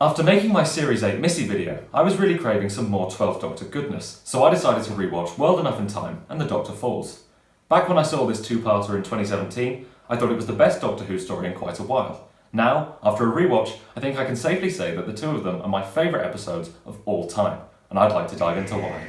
After making my Series 8 Missy video, I was really craving some more 12th Doctor goodness, so I decided to rewatch World Enough in Time and The Doctor Falls. Back when I saw this two-parter in 2017, I thought it was the best Doctor Who story in quite a while. Now, after a rewatch, I think I can safely say that the two of them are my favourite episodes of all time, and I'd like to dive into why.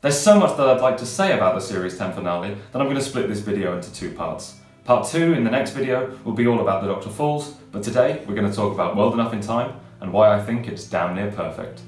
There's so much that I'd like to say about the Series 10 finale that I'm going to split this video into two parts. Part 2 in the next video will be all about The Doctor Falls, but today we're going to talk about World Enough in Time and why I think it's damn near perfect.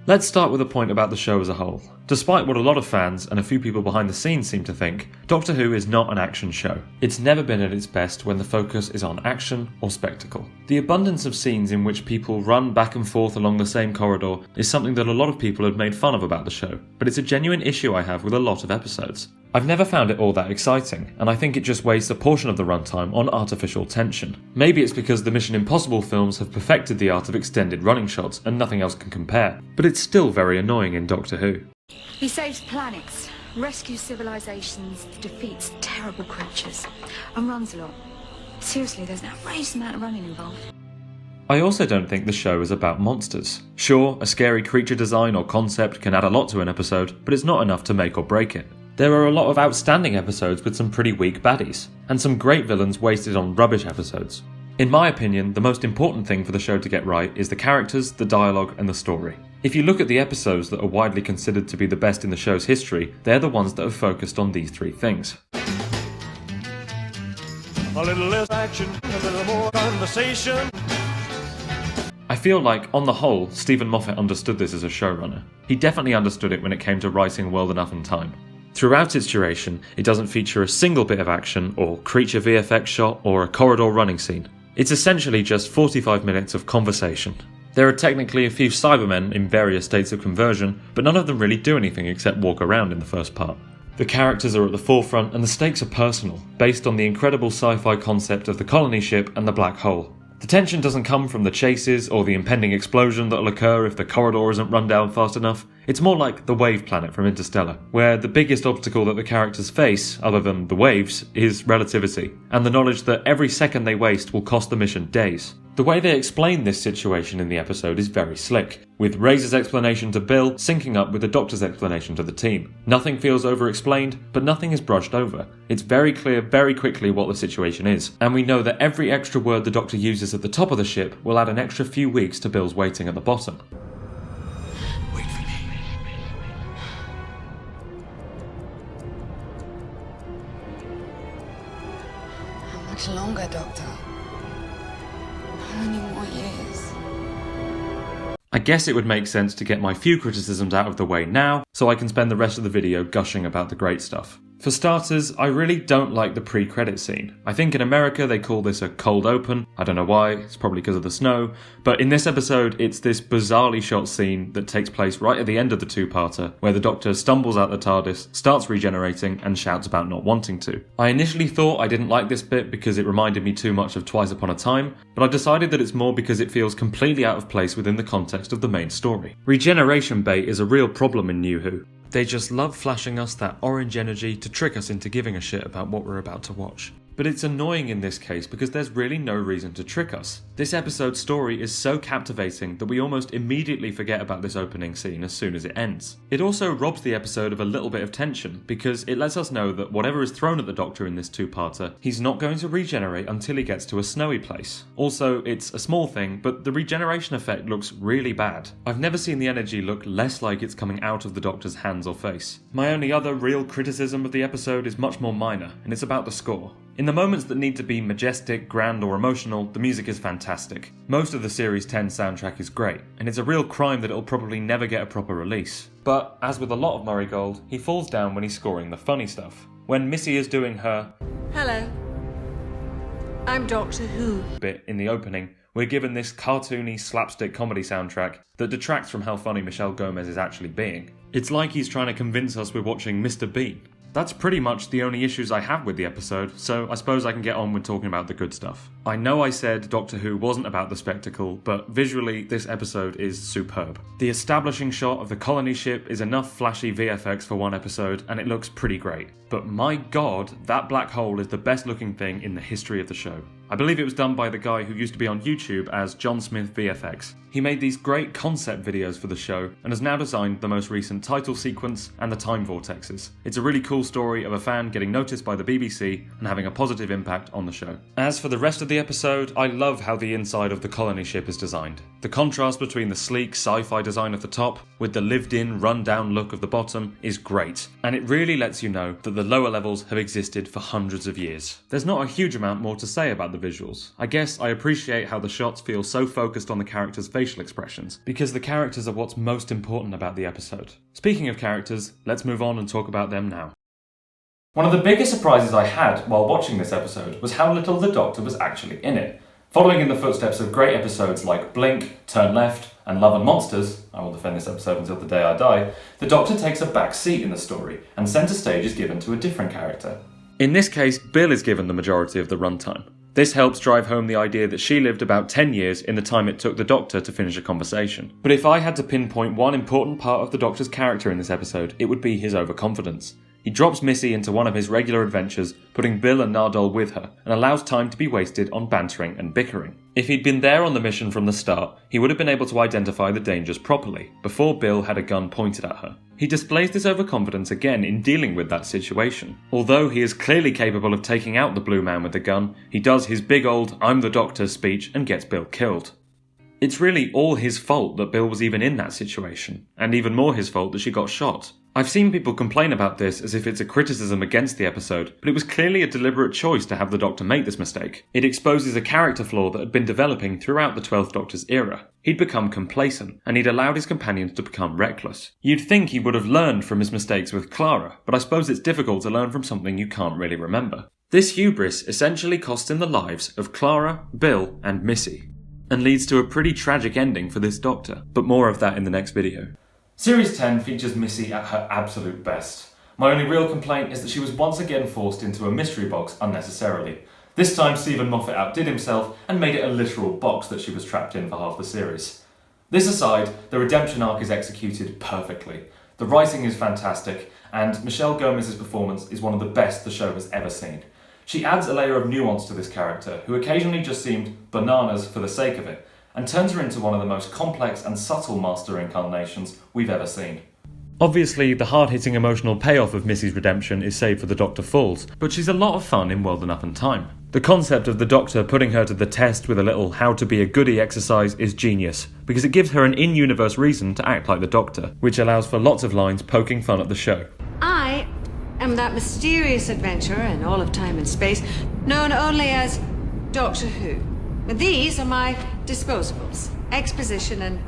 Let's start with a point about the show as a whole. Despite what a lot of fans and a few people behind the scenes seem to think, Doctor Who is not an action show. It's never been at its best when the focus is on action or spectacle. The abundance of scenes in which people run back and forth along the same corridor is something that a lot of people have made fun of about the show, but it's a genuine issue I have with a lot of episodes. I've never found it all that exciting, and I think it just wastes a portion of the runtime on artificial tension. Maybe it's because the Mission Impossible films have perfected the art of extended running shots and nothing else can compare, but it's still very annoying in Doctor Who. He saves planets, rescues civilizations, defeats terrible creatures, and runs a lot. Seriously, there's an outrageous amount of running involved. I also don't think the show is about monsters. Sure, a scary creature design or concept can add a lot to an episode, but it's not enough to make or break it. There are a lot of outstanding episodes with some pretty weak baddies, and some great villains wasted on rubbish episodes. In my opinion, the most important thing for the show to get right is the characters, the dialogue, and the story. If you look at the episodes that are widely considered to be the best in the show's history, they're the ones that have focused on these three things. A little less action, a little more conversation. I feel like, on the whole, Stephen Moffat understood this as a showrunner. He definitely understood it when it came to writing World Enough in Time. Throughout its duration, it doesn't feature a single bit of action, or creature VFX shot, or a corridor running scene. It's essentially just 45 minutes of conversation. There are technically a few Cybermen in various states of conversion, but none of them really do anything except walk around in the first part. The characters are at the forefront and the stakes are personal, based on the incredible sci-fi concept of the colony ship and the black hole. The tension doesn't come from the chases or the impending explosion that'll occur if the corridor isn't run down fast enough. It's more like the wave planet from Interstellar, where the biggest obstacle that the characters face, other than the waves, is relativity, and the knowledge that every second they waste will cost the mission days. The way they explain this situation in the episode is very slick, with Razor's explanation to Bill syncing up with the Doctor's explanation to the team. Nothing feels over-explained, but nothing is brushed over. It's very clear very quickly what the situation is, and we know that every extra word the Doctor uses at the top of the ship will add an extra few weeks to Bill's waiting at the bottom. Wait for me. How much longer, Doctor? How many more years? I guess it would make sense to get my few criticisms out of the way now, so I can spend the rest of the video gushing about the great stuff. For starters, I really don't like the pre-credit scene. I think in America they call this a cold open. I don't know why, it's probably because of the snow. But in this episode, it's this bizarrely shot scene that takes place right at the end of the two-parter, where the Doctor stumbles out the TARDIS, starts regenerating, and shouts about not wanting to. I initially thought I didn't like this bit because it reminded me too much of Twice Upon a Time, but I decided that it's more because it feels completely out of place within the context of the main story. Regeneration bait is a real problem in New Who. They just love flashing us that orange energy to trick us into giving a shit about what we're about to watch. But it's annoying in this case because there's really no reason to trick us. This episode's story is so captivating that we almost immediately forget about this opening scene as soon as it ends. It also robs the episode of a little bit of tension because it lets us know that whatever is thrown at the Doctor in this two-parter, he's not going to regenerate until he gets to a snowy place. Also, it's a small thing, but the regeneration effect looks really bad. I've never seen the energy look less like it's coming out of the Doctor's hands or face. My only other real criticism of the episode is much more minor, and it's about the score. In the moments that need to be majestic, grand or emotional, the music is fantastic. Most of the Series 10 soundtrack is great, and it's a real crime that it'll probably never get a proper release. But, as with a lot of Murray Gold, he falls down when he's scoring the funny stuff. When Missy is doing her Hello. I'm Doctor Who bit in the opening, we're given this cartoony slapstick comedy soundtrack that detracts from how funny Michelle Gomez is actually being. It's like he's trying to convince us we're watching Mr. Bean. That's pretty much the only issues I have with the episode, so I suppose I can get on with talking about the good stuff. I know I said Doctor Who wasn't about the spectacle, but visually this episode is superb. The establishing shot of the colony ship is enough flashy VFX for one episode, and it looks pretty great. But my god, that black hole is the best looking thing in the history of the show. I believe it was done by the guy who used to be on YouTube as John Smith VFX. He made these great concept videos for the show and has now designed the most recent title sequence and the time vortexes. It's a really cool story of a fan getting noticed by the BBC and having a positive impact on the show. As for the rest of the episode, I love how the inside of the colony ship is designed. The contrast between the sleek sci-fi design of the top with the lived-in, run-down look of the bottom is great, and it really lets you know that the lower levels have existed for hundreds of years. There's not a huge amount more to say about the visuals. I guess I appreciate how the shots feel so focused on the characters' facial expressions, because the characters are what's most important about the episode. Speaking of characters, let's move on and talk about them now. One of the biggest surprises I had while watching this episode was how little the Doctor was actually in it. Following in the footsteps of great episodes like Blink, Turn Left, and Love and Monsters, I will defend this episode until the day I die, the Doctor takes a back seat in the story, and centre stage is given to a different character. In this case, Bill is given the majority of the runtime. This helps drive home the idea that she lived about 10 years in the time it took the Doctor to finish a conversation. But if I had to pinpoint one important part of the Doctor's character in this episode, it would be his overconfidence. He drops Missy into one of his regular adventures, putting Bill and Nardole with her, and allows time to be wasted on bantering and bickering. If he'd been there on the mission from the start, he would have been able to identify the dangers properly, before Bill had a gun pointed at her. He displays this overconfidence again in dealing with that situation. Although he is clearly capable of taking out the blue man with the gun, he does his big old "I'm the Doctor" speech and gets Bill killed. It's really all his fault that Bill was even in that situation, and even more his fault that she got shot. I've seen people complain about this as if it's a criticism against the episode, but it was clearly a deliberate choice to have the Doctor make this mistake. It exposes a character flaw that had been developing throughout the 12th Doctor's era. He'd become complacent, and he'd allowed his companions to become reckless. You'd think he would have learned from his mistakes with Clara, but I suppose it's difficult to learn from something you can't really remember. This hubris essentially cost him the lives of Clara, Bill, and Missy, and leads to a pretty tragic ending for this Doctor, but more of that in the next video. Series 10 features Missy at her absolute best. My only real complaint is that she was once again forced into a mystery box unnecessarily. This time Stephen Moffat outdid himself and made it a literal box that she was trapped in for half the series. This aside, the redemption arc is executed perfectly. The writing is fantastic, and Michelle Gomez's performance is one of the best the show has ever seen. She adds a layer of nuance to this character, who occasionally just seemed bananas for the sake of it, and turns her into one of the most complex and subtle Master incarnations we've ever seen. Obviously, the hard-hitting emotional payoff of Missy's redemption is saved for the Doctor Falls, but she's a lot of fun in World and Up in Time. The concept of the Doctor putting her to the test with a little how to be a goodie exercise is genius, because it gives her an in-universe reason to act like the Doctor, which allows for lots of lines poking fun at the show. I am that mysterious adventurer in all of time and space, known only as Doctor Who. And these are my disposables, exposition and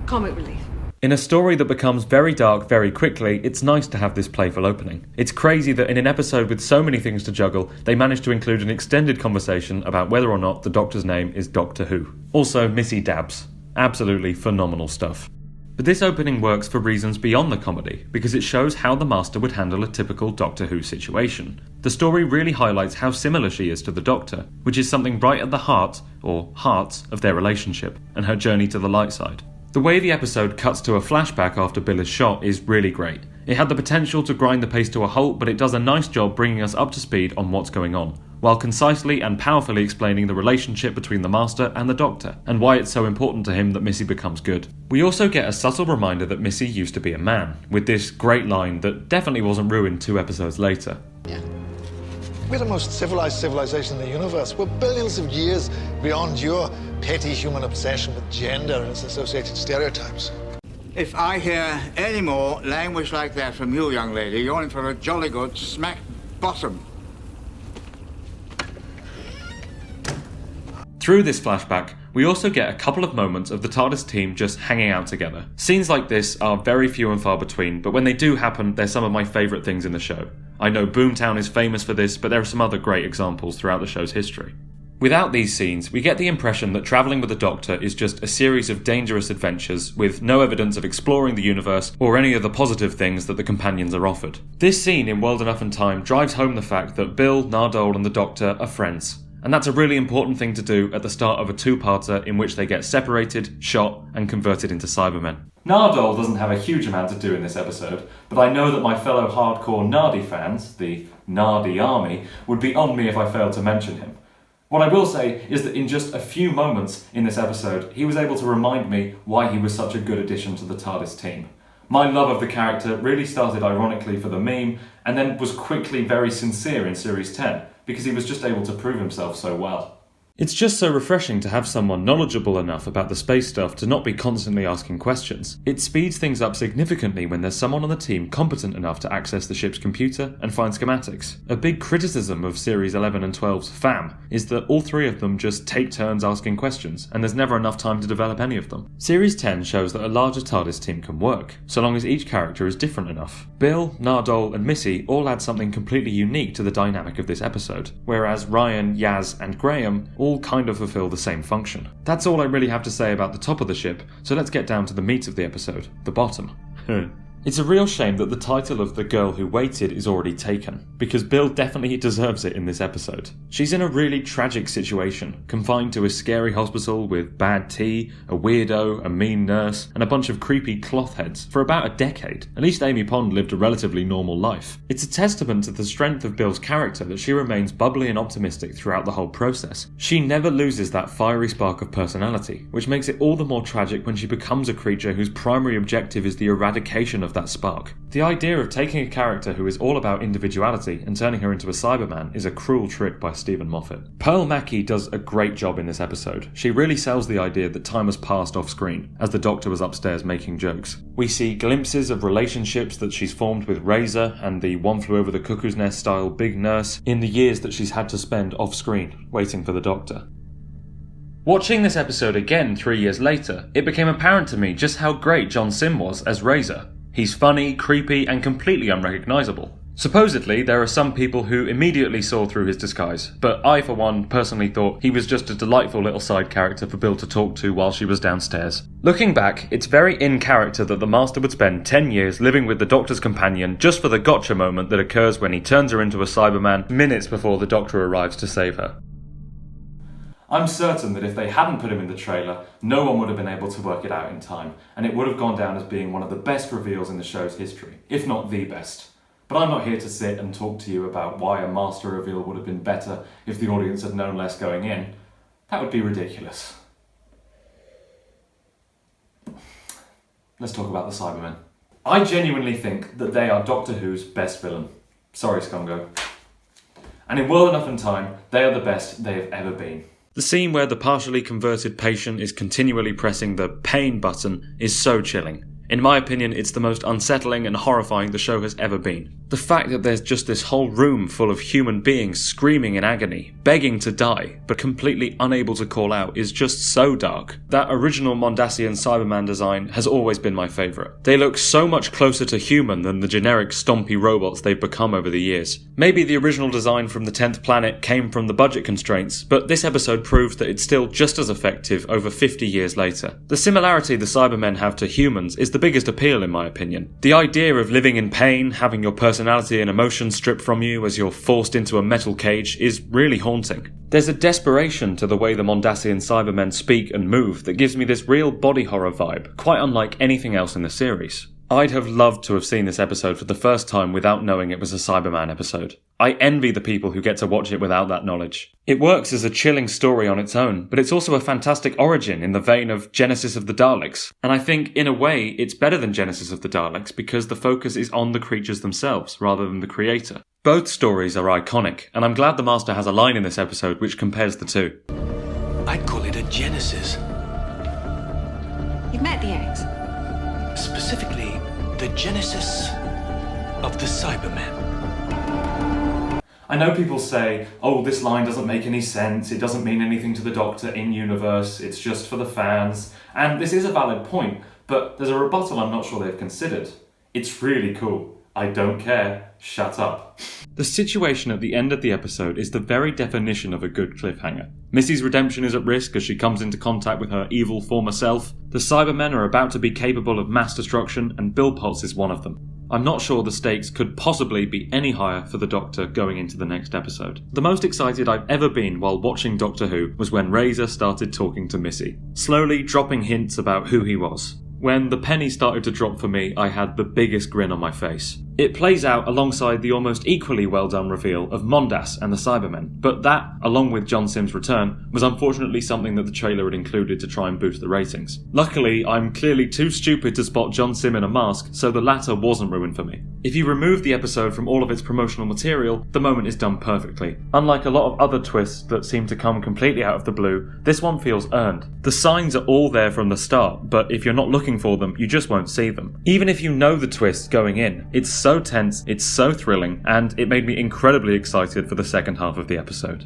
comic relief. In a story that becomes very dark very quickly, it's nice to have this playful opening. It's crazy that in an episode with so many things to juggle, they managed to include an extended conversation about whether or not the Doctor's name is Doctor Who. Also, Missy dabs. Absolutely phenomenal stuff. But this opening works for reasons beyond the comedy, because it shows how the Master would handle a typical Doctor Who situation. The story really highlights how similar she is to the Doctor, which is something right at the heart, or hearts, of their relationship, and her journey to the light side. The way the episode cuts to a flashback after Bill is shot is really great. It had the potential to grind the pace to a halt, but it does a nice job bringing us up to speed on what's going on, while concisely and powerfully explaining the relationship between the Master and the Doctor, and why it's so important to him that Missy becomes good. We also get a subtle reminder that Missy used to be a man, with this great line that definitely wasn't ruined 2 episodes later. Yeah. We're the most civilized civilization in the universe. We're billions of years beyond your petty human obsession with gender and its associated stereotypes. If I hear any more language like that from you, young lady, you're in for a jolly good smack bottom. Through this flashback, we also get a couple of moments of the TARDIS team just hanging out together. Scenes like this are very few and far between, but when they do happen, they're some of my favourite things in the show. I know Boomtown is famous for this, but there are some other great examples throughout the show's history. Without these scenes, we get the impression that travelling with the Doctor is just a series of dangerous adventures with no evidence of exploring the universe or any of the positive things that the companions are offered. This scene in World Enough and Time drives home the fact that Bill, Nardole and the Doctor are friends. And that's a really important thing to do at the start of a two-parter in which they get separated, shot and converted into Cybermen. Nardole doesn't have a huge amount to do in this episode, but I know that my fellow hardcore Nardi fans, the Nardi army, would be on me if I failed to mention him. What I will say is that in just a few moments in this episode, he was able to remind me why he was such a good addition to the TARDIS team. My love of the character really started ironically for the meme, and then was quickly very sincere in Series 10, because he was just able to prove himself so well. It's just so refreshing to have someone knowledgeable enough about the space stuff to not be constantly asking questions. It speeds things up significantly when there's someone on the team competent enough to access the ship's computer and find schematics. A big criticism of Series 11 and 12's FAM is that all three of them just take turns asking questions, and there's never enough time to develop any of them. Series 10 shows that a larger TARDIS team can work, so long as each character is different enough. Bill, Nardole and Missy all add something completely unique to the dynamic of this episode, whereas Ryan, Yaz and Graham all kind of fulfill the same function. That's all I really have to say about the top of the ship, so let's get down to the meat of the episode, the bottom. It's a real shame that the title of The Girl Who Waited is already taken, because Bill definitely deserves it in this episode. She's in a really tragic situation, confined to a scary hospital with bad tea, a weirdo, a mean nurse, and a bunch of creepy cloth heads for about a decade. At least Amy Pond lived a relatively normal life. It's a testament to the strength of Bill's character that she remains bubbly and optimistic throughout the whole process. She never loses that fiery spark of personality, which makes it all the more tragic when she becomes a creature whose primary objective is the eradication of that spark. The idea of taking a character who is all about individuality and turning her into a Cyberman is a cruel trick by Stephen Moffat. Pearl Mackie does a great job in this episode. She really sells the idea that time has passed off screen, as the Doctor was upstairs making jokes. We see glimpses of relationships that she's formed with Razor and the One Flew Over the Cuckoo's Nest style big nurse in the years that she's had to spend off screen, waiting for the Doctor. Watching this episode again 3 years later, it became apparent to me just how great John Sim was as Razor. He's funny, creepy, and completely unrecognisable. Supposedly, there are some people who immediately saw through his disguise, but I, for one, personally thought he was just a delightful little side character for Bill to talk to while she was downstairs. Looking back, it's very in character that the Master would spend 10 years living with the Doctor's companion just for the gotcha moment that occurs when he turns her into a Cyberman minutes before the Doctor arrives to save her. I'm certain that if they hadn't put him in the trailer, no one would have been able to work it out in time, and it would have gone down as being one of the best reveals in the show's history, if not the best. But I'm not here to sit and talk to you about why a Master reveal would have been better if the audience had known less going in. That would be ridiculous. Let's talk about the Cybermen. I genuinely think that they are Doctor Who's best villain. Sorry, Scongo. And in World Enough and Time, they are the best they have ever been. The scene where the partially converted patient is continually pressing the pain button is so chilling. In my opinion, it's the most unsettling and horrifying the show has ever been. The fact that there's just this whole room full of human beings screaming in agony, begging to die, but completely unable to call out is just so dark. That original Mondasian Cyberman design has always been my favourite. They look so much closer to human than the generic stompy robots they've become over the years. Maybe the original design from the 10th Planet came from the budget constraints, but this episode proves that it's still just as effective over 50 years later. The similarity the Cybermen have to humans is the biggest appeal in my opinion. The idea of living in pain, having your personality and emotions stripped from you as you're forced into a metal cage is really haunting. There's a desperation to the way the Mondasian Cybermen speak and move that gives me this real body horror vibe, quite unlike anything else in the series. I'd have loved to have seen this episode for the first time without knowing it was a Cyberman episode. I envy the people who get to watch it without that knowledge. It works as a chilling story on its own, but it's also a fantastic origin in the vein of Genesis of the Daleks. And I think, in a way, it's better than Genesis of the Daleks because the focus is on the creatures themselves rather than the creator. Both stories are iconic, and I'm glad the Master has a line in this episode which compares the two. I'd call it a genesis. You've met the eggs? Specifically, the genesis of the Cybermen. I know people say, oh, this line doesn't make any sense, it doesn't mean anything to the Doctor in-universe, it's just for the fans. And this is a valid point, but there's a rebuttal I'm not sure they've considered. It's really cool. I don't care. Shut up. The situation at the end of the episode is the very definition of a good cliffhanger. Missy's redemption is at risk as she comes into contact with her evil former self. The Cybermen are about to be capable of mass destruction, and Bill Potts is one of them. I'm not sure the stakes could possibly be any higher for the Doctor going into the next episode. The most excited I've ever been while watching Doctor Who was when Razor started talking to Missy, slowly dropping hints about who he was. When the penny started to drop for me, I had the biggest grin on my face. It plays out alongside the almost equally well done reveal of Mondas and the Cybermen, but that, along with John Simm's return, was unfortunately something that the trailer had included to try and boost the ratings. Luckily, I'm clearly too stupid to spot John Simm in a mask, so the latter wasn't ruined for me. If you remove the episode from all of its promotional material, the moment is done perfectly. Unlike a lot of other twists that seem to come completely out of the blue, this one feels earned. The signs are all there from the start, but if you're not looking for them, you just won't see them. Even if you know the twist going in, it's so tense, it's so thrilling, and it made me incredibly excited for the second half of the episode.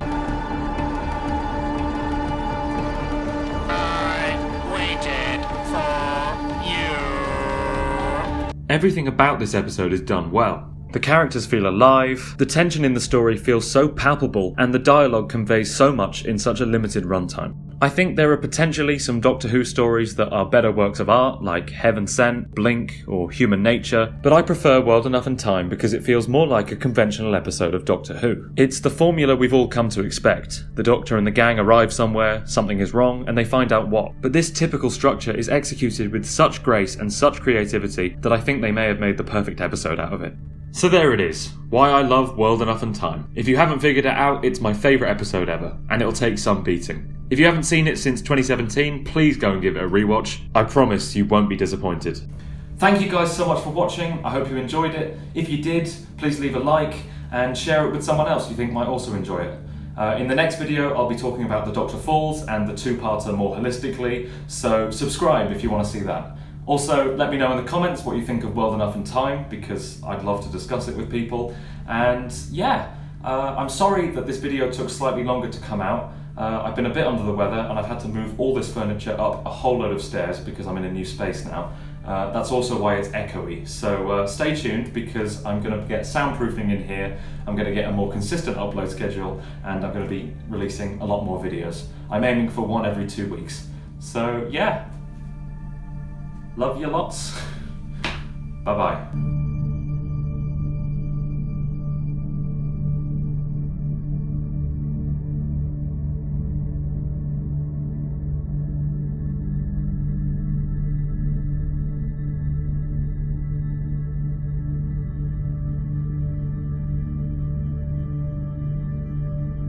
Everything about this episode is done well. The characters feel alive, the tension in the story feels so palpable, and the dialogue conveys so much in such a limited runtime. I think there are potentially some Doctor Who stories that are better works of art, like Heaven Sent, Blink, or Human Nature, but I prefer World Enough and Time because it feels more like a conventional episode of Doctor Who. It's the formula we've all come to expect. The Doctor and the gang arrive somewhere, something is wrong, and they find out what. But this typical structure is executed with such grace and such creativity that I think they may have made the perfect episode out of it. So there it is, why I love World Enough and Time. If you haven't figured it out, it's my favourite episode ever, and it'll take some beating. If you haven't seen it since 2017, please go and give it a rewatch. I promise you won't be disappointed. Thank you guys so much for watching, I hope you enjoyed it. If you did, please leave a like and share it with someone else you think might also enjoy it. In the next video, I'll be talking about The Doctor Falls and the two-parter more holistically, so subscribe if you want to see that. Also, let me know in the comments what you think of World Enough and Time, because I'd love to discuss it with people. And yeah, I'm sorry that this video took slightly longer to come out. I've been a bit under the weather and I've had to move all this furniture up a whole load of stairs because I'm in a new space now. That's also why it's echoey. So stay tuned because I'm going to get soundproofing in here, I'm going to get a more consistent upload schedule, and I'm going to be releasing a lot more videos. I'm aiming for one every 2 weeks. So yeah. Love you lots. Bye bye.